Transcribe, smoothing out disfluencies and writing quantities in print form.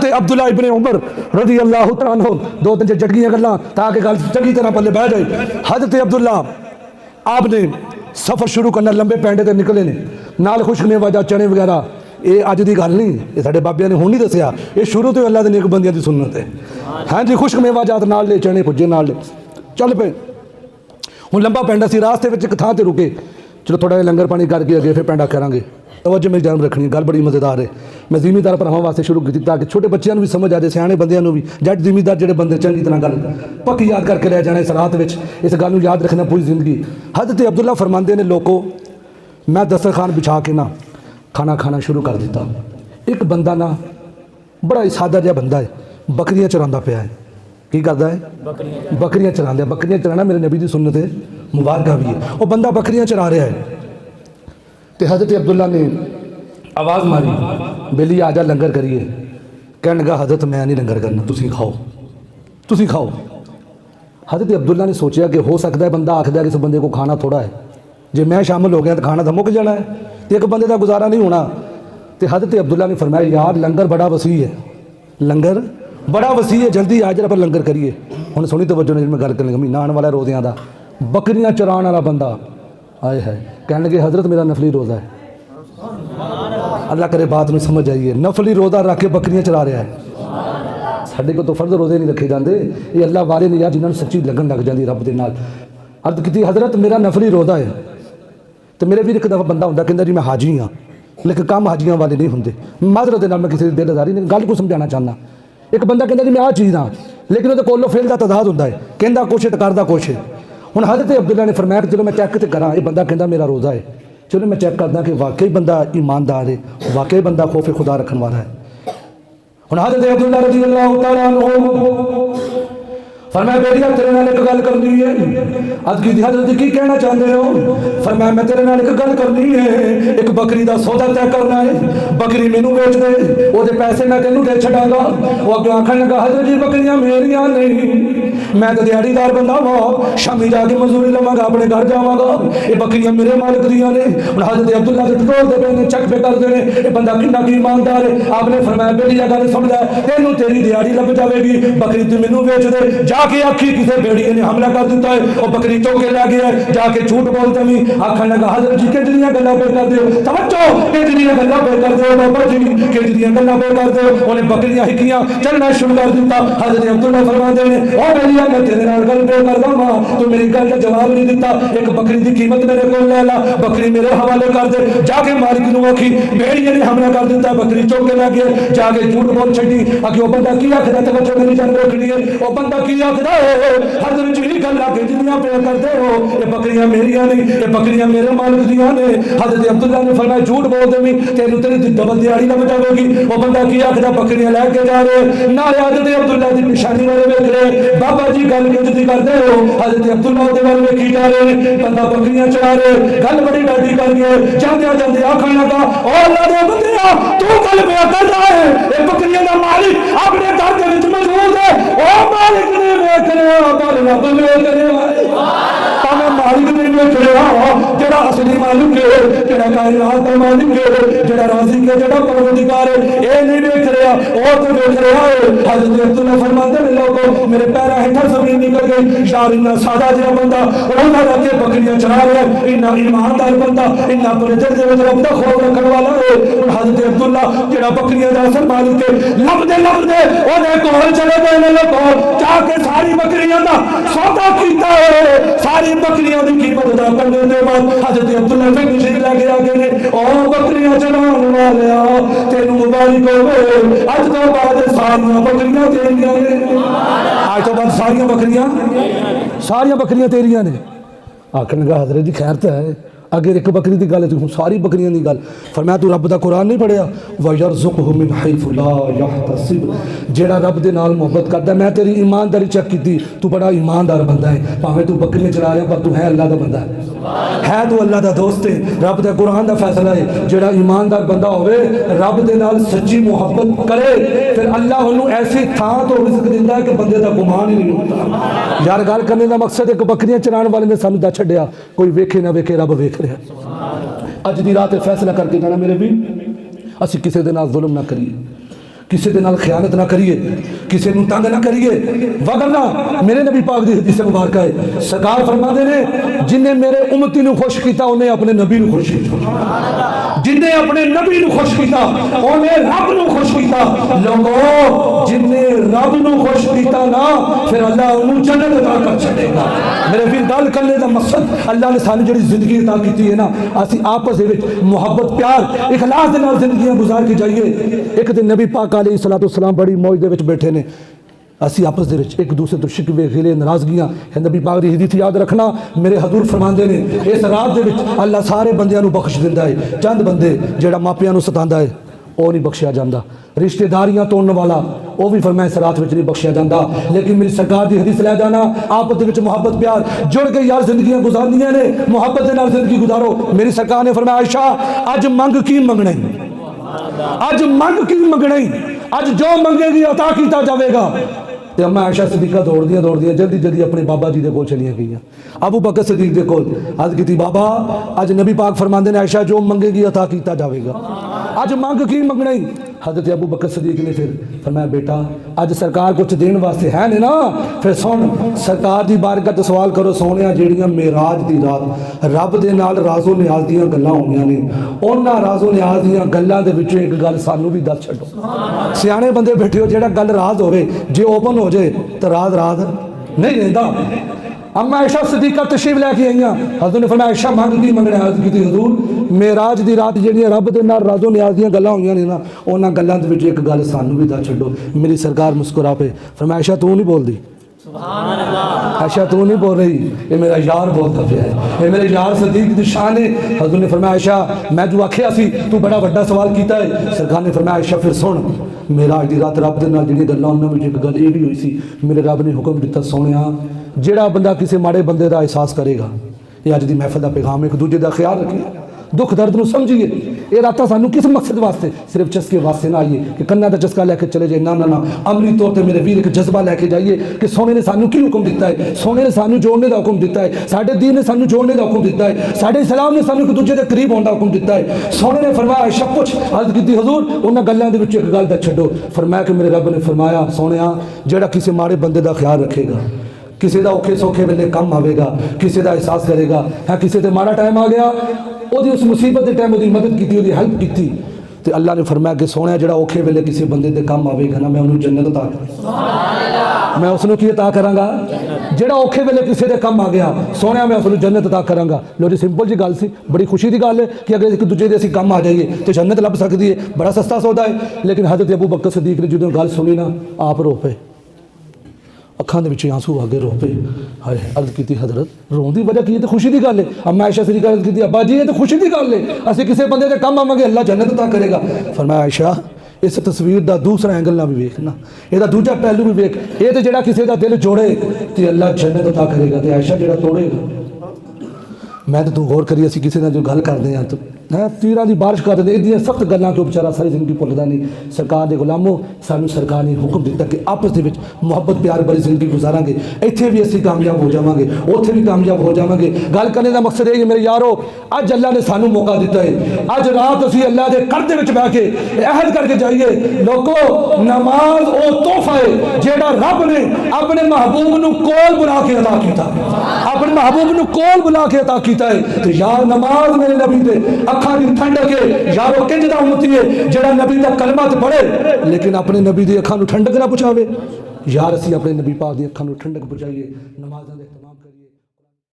हज़रत अब्दुल्ला इब्ने उमर रज़ी अल्लाह तआला अन्हु दो तीन जटगियां गल्लां ताकि गल चंगी तरह पल्ले बह जाए। हज़रत अब्दुल्ला आपने सफ़र शुरू करना लंबे पैंडे ते निकले ने नाल खुशमेवा जा चने वगैरह। ये अज की गल नहीं, ये साडे बाबियां ने हुण नहीं दसिया, ये शुरू तो अल्लाह दे नेक बंदियां दी सुन्नत है। हाँ जी, खुशमेवा जात नाल ले चने पुज्जे नाल ले चल पे। हुण लंबा पैंडा सी, रास्ते विच एक थां ते रुके, चलो थोड़ा लंगर पानी करके अगे फिर पैंडा करांगे। तवज्जो मेरी जान रखनी, गल बड़ी मज़ेदार है। मैं जिमीदार भरावां वास्ते शुरू की ताकि छोटे बच्चों भी समझ आ जाए, सियाणे बंदियां भी, जट जिमीदार जिहड़े बंदे चंगी तरह गल पक्की याद करके लै जाना इस रात विच, इस गल नूं याद रखना पूरी जिंदगी। हज़रत अब्दुल्ला फरमांदे ने, लोगों मैं दस्तरखान बिछा के ना खाना खाना शुरू कर दिता। एक बंदा ना बड़ा ही सादा जिहा बंदा है, बकरियां चरांदा पिया है। की करदा है? बकरियां चरांदा। बकरियां चराना मेरे नबी की सुन्नत है, मुबारक भी है। वो बंदा बकरियां चरा रहा है तो हज़रत अब्दुल्ला ने आवाज़ मारी, बेली आ जा लंगर करिए। कहने लगा, हज़रत मैं नहीं लंगर करना, तुसीं खाओ, तुसीं खाओ। हज़रत अब्दुल्ला ने सोचा कि हो सकता है बंदा आखदा कि इस बंदे को खाना थोड़ा है, जे मैं शामिल हो गया तो खाना तो मुक जाना है, तो एक बंदे का गुजारा नहीं होना। तो हज़रत अब्दुल्ला ने फरमाया, यार लंगर बड़ा वसी है, लंगर बड़ा वसी है, जल्दी आ जरा पर लंगर करिए। हुण सोहनी तवज्जो नाल मैं गल करन लगा, महीना आने वाला रोज़ियां दा, बकरियां चराने वाला बंदा आए है, कहने लगे हज़रत मेरा नफली रोज़ा है। अल्लाह करे बात में समझ आइए, नफली रोज़ा रख के बकरियां चरा रहा है। साडे को तो फर्ज रोज़े नहीं रखे जाते, ये अल्लाह वाले ने यार जिन्होंने सच्ची लगन लग जाती रब के नाल। अर्ज की हज़रत मेरा नफली रोज़ा है। तो मेरे भी एक दफ़ा बंदा होंदा कहंदा जी मैं हाजी हाँ, लेकिन काम हाजियां वाले नहीं होंगे। माजरत नाल मैं किसी दिलदारी नहीं गल को समझाना चाहना। एक बंदा कहंदा जी मैं आ चीज़ हाँ, लेकिन वो कोलो फेल का तादाद होंदा है, कहंदा कुछ तो करदा कुछ है। हुण हज़रत अब्दुल्ला ने फरमाया कि चलो मैं चेक तो करा, ये बंदा कहंदा मेरा रोज़ा है, चलो मैं चेक करदा कि वाकई बंदा ईमानदार है, वाकई बंदा खौफ खुदा रखने वाला है। हुण हज़रत अब्दुल्ला रज़ी अल्लाह तआला अन्हु फरमाया, बेटिया तेरे नाल एक गल करनी है। अज की हज़रत की कहना चाहते हो? फरमाया, मैं तेरे नाल एक गल करनी है, एक बकरी का सौदा तय करना है, बकरी मैनू बेच दे, वो पैसे मैं तेनू दे छड़ांगा। वो अगे आखन लगा, हज़रत जी बकरियां मेरियां नहीं, मैं तो दिहाड़ीदार बंदा वा, शामी जाके मजदूरी लवांगा, अपने घर जावांगा, ये बकरियां मेरे मालिक दियां ने। हुण हज़रत अब्दुल्ला से टटोलदे पे ने, चक पे करदे ने, ये बंदा कितना की ईमानदार है। आपने फरमाया, बेटिया गल सुन लै, तेनू तेरी दिहाड़ी लग जाएगी, बकरी तू मैनू बेच दे। जाके आखी किसी बेड़िए ने हमला कर दिता है, और बकरी चौक के लै गया है, जाके झूठ बोलते भी आखन लगा, हज़रत जी किजरियां गल्लां पे कर दो, तवज्जो किजरियां गल्लां पे कर दो, बाबा जी किजरियां गल्लां पे कर दो। उन्हें बकरियां हिकियां चलना शुरू कर दिता। हज़रत अब्दुल्ला फरमाते हैं, ओ बेलिया मैं तेरे नाल गल पे करदा वां, तू मेरी गल का जवाब नहीं दिता, एक बकरी की कीमत मेरे को ले ला, बकरी मेरे हवाले कर दे। जाके मालिक नूं आखी, बेड़िए ने हमला कर दिता, बकरी चौक के लै गया, जाके झूठ बोल छड्डी। अगे वो बंदा की आखदा, तवज्जो मेरी जान रखनी है, वो बंदा की आखदा, हज़रत जी गल्लां किजरियां पे करदे हो, ये बकरियां मेरियां नहीं, ये बकरियां मेरे मालिक दियां ने। हज़रत अब्दुल्ला ने फरमाया, झूठ बोलदे भी तेनू तेरी डबल दिहाड़ी लग जाएगी। वो बंदा की आखदा, बकरियां लैके जा रहे ना, हज़रत अब्दुल्ला की निशानी वाले वेख रहे, बाबा जी गल किजदी करदे हो। हज़रत अब्दुल्ला उहदे वाल वेखी जा रहे, बंदा बकरियां चला रहे, गल बड़ी डाडी कर गए। जांदे जांदे आखन लगा, ओ अल्लाह दे बंदेया तू गल पे कर रहा है, ये बकरियां दा मालिक अपने घर दे विच मौजूद है, ओ मालिक ने वेख रहा, पर रब वेख रहा, भावें मालिक ने वेख रहा, जेड़ा असली मालिक है, जेड़ा कायनात दा मालिक है, जेड़ा राज़िक है, जेड़ा परवरदिगार है, ये नहीं वेख रहा, ओ तो वेख रहा है। हज़रत अब्दुल्ला फरमाते हैं, लोगों मेरे पैरों हेठा ज़मीन निकल गई, यार इन्ना सादा जिहा बंदा रोज़ा रख के बकरियां चरा रहा है, इन्ना ईमानदार बंदा, इन्ना परदेस दे विच रब दा खौफ रखण वाला है। हज़रत अब्दुल्ला जेड़ा बकरियां दा असल मालिक है, लभदे लभदे ओदे कोल चले गए ने, लोगों जाके सारी बकरियां दा सौदा कीता है, सारी बकरियां दी कीमत अदा करने दे बाद हज़रत अब्दुल्ला फिर मशीन लगे आ गए ने, ओ बकरियां चराने वालेया तेनू मुबारक होवे, अज तो बाद सारियां बकरियां तेरियां ने, आज तो बाद सारियां बकरियां तेरियां ने। आखन लगा, हज़रत जी खैर तो है, अगे एक बकरी की गल है, तू सारी बकरियां की गल। फरमाया, तू रब का कुरान नहीं पढ़िया, वयरज़ुक़हु मिन हैसु ला यहतसिब, जेड़ा रब दे नाल मोहब्बत करदा। मैं तेरी ईमानदारी चेक की, तू बड़ा ईमानदार बंदा है, भावें तू बकरियां चला रहा पर तू है अल्लाह का बंदा है, तू अल्लाह का दोस्त है। रब के कुरान का फैसला है, जेड़ा ईमानदार बंदा होवे, रब दे नाल सच्ची मोहब्बत करे, फिर अल्लाह उन्होंने ऐसी थां तो रिज़्क दिंदा है कि बंदे का गुमान ही नहीं होता। यार गल करने का मकसद एक बकरियां चराने वाले ने सानू दस छड्डिया, कोई वेखे ना वेखे, रब वेख रहा। अज की रात फैसला करके जाना मेरे भी, असी किसी के नाल जुल्म ना करिए, किसी के नाल खयानत ना करिए, किसी को तंग ना करिए, वगरना मेरे नबी पाक दी हदीस मुबारक है, सरकार फरमाते ने जिन्हें मेरे उम्मती नू खुश किया उन्हें अपने नबी नू खुश किया, जिन्हें अपने नबी नू खुश किया उन्हें रब नू खुश किया। लोगों जिन्हें रब नू खुश किया ना फिर अल्लाह उन्हें जन्नत अता कर छड़ेगा। मेरे फिर गल करने का मकसद अल्लाह ने सानू जिहड़ी जिंदगी अता की है ना, असी आपस दे विच मुहब्बत प्यार इखलास दे नाल जिंदगियां गुजार के जाइए। एक दिन नबी पाक अलैहि सलातो सलाम बड़ी मौज दे विच बैठे ने, असी आपस दे विच एक दूसरे तो शिकवे गिले नाराजगियां नबी पाक दी हदीस याद रखना। मेरे हजूर फरमांदे ने इस रात दे विच अल्लाह सारे बंदियां नू बख्श दिंदा है, चंद बंदे जेड़ा मापियां नू सतांदा है वो नहीं बख्शिया जाता, रिश्तेदारियां तोड़न वाला वो भी फरमाया इस रात में नहीं बख्शिया जाता। लेकिन मेरी सरकार की हदीस लै जाना आपस के मुहब्बत प्यार जुड़ के यार जिंदगियां गुजारनियां ने, मुहब्बत के नाल जिंदगी गुजारो। मेरी सरकार ने फरमाया आयशा अज मंग की मंगना, अज मंग की मंगना, अज जो मंगेगी अता किया जाएगा। तो अम्मा आयशा सदीका दौड़दियां दौड़दियां जल्दी जल्दी अपने बाबा जी के कोल चलिया गई। अबू बकर सदीक के कोल अर्ज की बाबा अज नबी पाक फरमाते ने आयशा जो मंगेगी अता किया जाएगा, अज मंग की मंगना। हजरत अबू बकर सदीक ने फिर फरमाया बेटा अज सरकार कुछ देने वास्ते है ने ना, फिर सुन सरकार की बारगाह तो सवाल करो सोने ਜਿਹੜੀਆਂ मेराज की रात रब के नाल राजो न्याज ਦੀਆਂ ਗੱਲਾਂ ਹੋਈਆਂ ਨੇ, ਉਹਨਾਂ राजो न्याज ਦੀਆਂ ਗੱਲਾਂ ਦੇ ਵਿੱਚੋਂ ਇੱਕ ਗੱਲ ਸਾਨੂੰ भी दस ਛੱਡੋ। ਸਿਆਣੇ ਬੰਦੇ ਬੈਠੇ ਹੋ ਜਿਹੜਾ ਗੱਲ ਰਾਜ਼ ਹੋਵੇ ਜੇ ओपन हो जाए तो राज राज नहीं रहता। अम्मा आयशा सदीका तशरीफ लैके आई, हजूर ने फरमाया आयशा मंग की मंगना, अर्ज की हजूर मेराज की रात ਜਿਹੜੀਆਂ रब के नाल राजो न्याज ਦੀਆਂ ਗੱਲਾਂ ਹੋਈਆਂ ਨੇ ना, ਉਹਨਾਂ ਗੱਲਾਂ ਦੇ ਵਿੱਚ एक गल सानू भी दस छड्डो। मेरी सरकार मुस्कुरा पे फरमाया आयशा तू नहीं बोलती, आयशा तू नहीं बोल रही, ये मेरा यार बोलता पे है, ये मेरे यार सदीक दी शान है। हजूर ने फरमाया आयशा मैं तू आखिया सी तू बड़ा बड़ा सवाल किया है। सरकार ने फरमाया आयशा फिर सुन मेराज की रात रब के नाल जिहड़ी गल्लां उन्हां विच एक गल ये भी हुई सी, मेरे रब ने हुक्म दिता सोनिया जिहड़ा बंदा किसी माड़े बंदे का एहसास करेगा, ये अज की महफिल का पैगाम, एक दूजे का ख्याल रखिए, दुख दर्द को समझिए। ये रात सानू किस मकसद वास्ते सिर्फ चस्के वास्ते ना आइए कि कन्ना का चस्का लैके चले जाए, ना ना ना अमली तौर पर मेरे वीर एक जज्बा लैके जाइए कि सोने ने सानू की हुक्म दिता है, सोने ने सानू जोड़ने का हुक्म दिता है, साडे दीन ने सानू जोड़ने का हुक्म दिता है, साडे इस्लाम ने सानू एक दूजे के करीब होने का हुक्म दिता है। सोने ने फरमाया आयशा कुछ अर्ज की हजूर उन्होंने गलों के एक गल दस छड्डो। फरमाया कि मेरे रब ने फरमाया सोने जेड़ा किसी माड़े बंदे का ख्याल रखेगा, किसी का औखे सौखे वेले कम आवेगा, किसी का एहसास करेगा, है किसी से माड़ा टाइम आ गया वो उस मुसीबत के टाइम वो मदद की, हेल्प की, तो अल्लाह ने फरमाया कि सोने जो औखे वेले किसी बंदे के कम आवेगा ना मैं उन्होंने जन्नत अता करूंगा, मैं उसनों की अता करांगा, जेड़ा औखे वेले किसी के कम आ गया सोने मैं उसनों जन्नत अता करांगा। लो जी सिंपल जी गल सी, बड़ी खुशी की गल है कि अगर एक दूजे के असीं कम आ जाइए तो जन्नत लभ सकती है, बड़ा सस्ता सौदा है। लेकिन हज़रत अबू बकर सदीक ने जो गल सुनी ना आप रो पे, अखां दे विच आंसू आ गए, रो पे। हाय अर्ज की हजरत रोन की वजह की तो खुशी की गल है। अम्मा आयशा सदीका अर्ज की अब्बा जी ये तो खुशी की गल है, असं किसी बंदे के कम आवांगे अल्लाह जन्नत अता करेगा। फरमाया आयशा इस तस्वीर का दूसरा एंगल ना भी वेखना, यदा दूजा पहलू भी वेख, ये तो जेड़ा किसी का दिल जोड़े तो अल्लाह जन्नत अता करेगा, तो आयशा जेड़ा तोड़ेगा। मैं तो तू गौर करिए असीं किसी नाल जो गल करते हैं तो है तीरां की बारिश कर देते, इदियां सख्त गल्लां तो बेचारा सारी जिंदगी भुलदा नहीं। सरकार के गुलामों सानू सरकार ने हुक्म दिता कि आपस दे विच मुहब्बत प्यार भरी जिंदगी गुजारांगे, इत्थे भी असीं कामयाब हो जावांगे, उत्थे भी कामयाब हो जावांगे। गल करने का मकसद है मेरे यारो अज अल्लाह ने सानू मौका दिता है, अज रात असीं अल्लाह के घर दे विच बैठ के अहद करके जाइए लोगो नमाज वो तोहफा है जेड़ा रब ने अपने महबूब नू कोल बुला के अता कीता, अपने महबूब नू कोल बुला के अता कीता है। तो यार नमाज मेरे नबी दे अखां दी ठंडक है, यारो किंज दा उम्मती है जेड़ा नबी दा कलमा ते पढ़े लेकिन अपने नबी दी अखां नू ठंडक ना पहुंचावे। यार असीं अपने नबी पाक दी अखां नू ठंडक पहुंचाइए, नमाज़ां दे इहतमाम करिए।